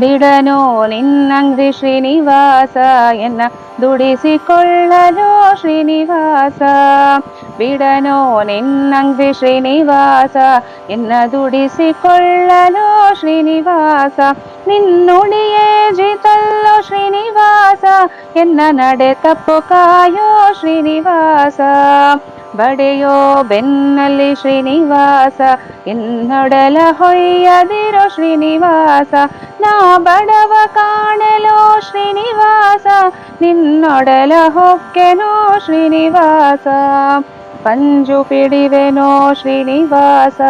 ಬಿಡನೋ ನಿನ್ನಂಗ್ರಿ ಶ್ರೀನಿವಾಸ ಎನ್ನ ದುಡಿಸಿಕೊಳ್ಳಲು ಶ್ರೀನಿವಾಸ. ಬಿಡನೋ ನಿನ್ನಂಗ್ರಿ ಶ್ರೀನಿವಾಸ ಎನ್ನ ದುಡಿಸಿಕೊಳ್ಳಲು ಶ್ರೀನಿವಾಸ. ನಿನ್ನುಡಿಯೇ ಜಿತಲ್ಲೋ ಶ್ರೀನಿವಾಸ ಎನ್ನ ನಡೆ ತಪ್ಪು ಕಾಯೋ ಶ್ರೀನಿವಾಸ. ಬಡೆಯೋ ಬೆನ್ನಲ್ಲಿ ಶ್ರೀನಿವಾಸ ಎನ್ನೊಡಲ ಹೊಯ್ಯದಿರೋ ಶ್ರೀನಿವಾಸ. ನಾ ಬಡವ ಕಾಣಲೋ ಶ್ರೀನಿವಾಸ ನಿನ್ನೊಡಲ ಹೊಕ್ಕೆನೋ ಶ್ರೀನಿವಾಸ. ಪಂಜು ಪಿಡಿವೆನೋ ಶ್ರೀನಿವಾಸ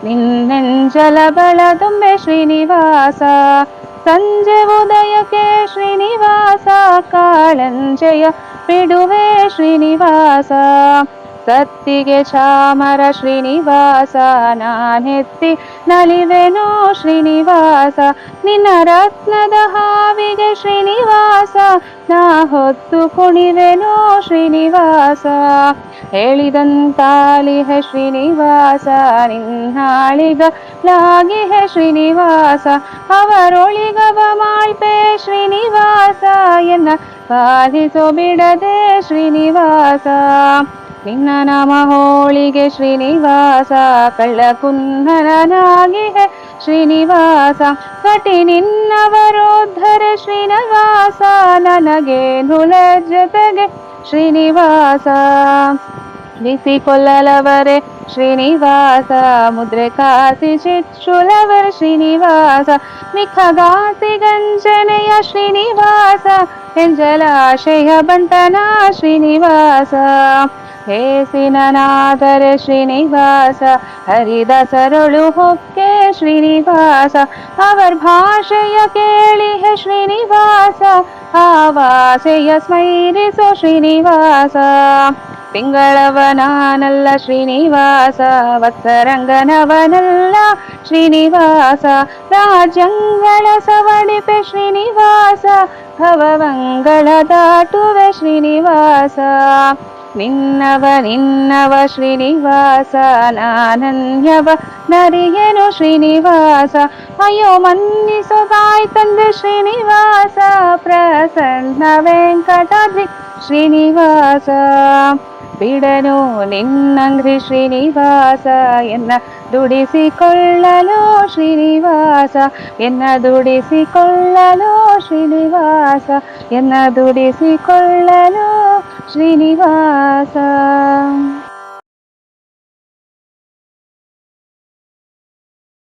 ನಿನ್ನೆಂಜಲ ಬಳದುಂಬೆ ಶ್ರೀನಿವಾಸ. ಸಂಜೆ ಉದಯಕ್ಕೆ ಶ್ರೀನಿವಾಸ ಕಾಳಂಜೆಯ ಬಿಡುವೆ ಶ್ರೀನಿವಾಸ. ಸತ್ತಿಗೆ ಚಾಮರ ಶ್ರೀನಿವಾಸ ನಾನೆತ್ತಿ ನಲಿವೆನೋ ಶ್ರೀನಿವಾಸ. ನಿನ್ನ ರತ್ನದ ಹಾವಿಗೆ ಶ್ರೀನಿವಾಸ ನಾ ಹೊತ್ತು ಕುಣಿವೆನೋ ಶ್ರೀನಿವಾಸ. ಹೇಳಿದಂತಾಲಿಹೆ ಶ್ರೀನಿವಾಸ ನಿನ್ನಾಳಿಗಲಾಗಿಹೆ ಶ್ರೀನಿವಾಸ. ಅವರೊಳಿಗವ ಮಾಳ್ಪೆ ಶ್ರೀನಿವಾಸ ಎನ್ನ ಪಾಲಿಸೋ ಬಿಡದೆ ಶ್ರೀನಿವಾಸ. ನಿನ್ನ ನಾಮ ಹೋಳಿಗೆ ಶ್ರೀನಿವಾಸ ಕಳ್ಳ ಕುನ್ನರನಾಗಿಹೆ ಶ್ರೀನಿವಾಸ. ಕಟಿ ನಿನ್ನವರೋದ್ಧರೆ ಶ್ರೀನಿವಾಸ ನನಗೇನು ಲಜ್ಜತೆಗೆ ಶ್ರೀನಿವಾಸ. ಬಿಸಿಕೊಲ್ಲಲವರೇ ಶ್ರೀನಿವಾಸ ಮುದ್ರೆ ಕಾಸಿ ಚಿಚ್ಚುಲವರ ಶ್ರೀನಿವಾಸ. ನಿಖಗಾಸಿ ಗಂಜನೆಯ ಶ್ರೀನಿವಾಸ ಎಂಜಲಾಶಯ ಬಂಟನ ಶ್ರೀನಿವಾಸ. ಹೇಸಿನನಾದರೆ ಶ್ರೀನಿವಾಸ ಹರಿದಾಸರೊಳು ಹೊಕ್ಕೆ ಶ್ರೀನಿವಾಸ. ಅವರ ಭಾಷೆಯ ಕೇಳಿಹೆ ಶ್ರೀನಿವಾಸ ಆವಾಸೆಯ ಸ್ಮೈರಿಸೋ ಶ್ರೀನಿವಾಸ. ಪಿಂಗಳವನಾನಲ್ಲ ಶ್ರೀನಿವಾಸ ವತ್ಸರಂಗನವನಲ್ಲ ಶ್ರೀನಿವಾಸ. ರಾಜ್ಯಂಗಳ ಸವಡಿಪೆ ಶ್ರೀನಿವಾಸ ಭವವಂಗಳ ದಾಟುವೆ ಶ್ರೀನಿವಾಸ. ನಿನ್ನವ ಶ್ರೀನಿವಾಸ ನಾನನ್ಯವ ನರಿಯೇನು ಶ್ರೀನಿವಾಸ. ಅಯ್ಯೋ ಮನ್ನಿಸೋ ತಾಯಿ ತಂದೆ ಶ್ರೀನಿವಾಸ ಪ್ರಸನ್ನ ವೆಂಕಟಾದ್ರಿ ಶ್ರೀನಿವಾಸ. ಬಿಡನು ನಿನ್ನಂಗ್ರಿ ಶ್ರೀನಿವಾಸ ಎನ್ನ ದುಡಿಸಿಕೊಳ್ಳಲು ಶ್ರೀನಿವಾಸ. ಎನ್ನ ದುಡಿಸಿಕೊಳ್ಳಲು ಶ್ರೀನಿವಾಸ. ಎನ್ನ ದುಡಿಸಿಕೊಳ್ಳಲು ಶ್ರೀನಿವಾಸ.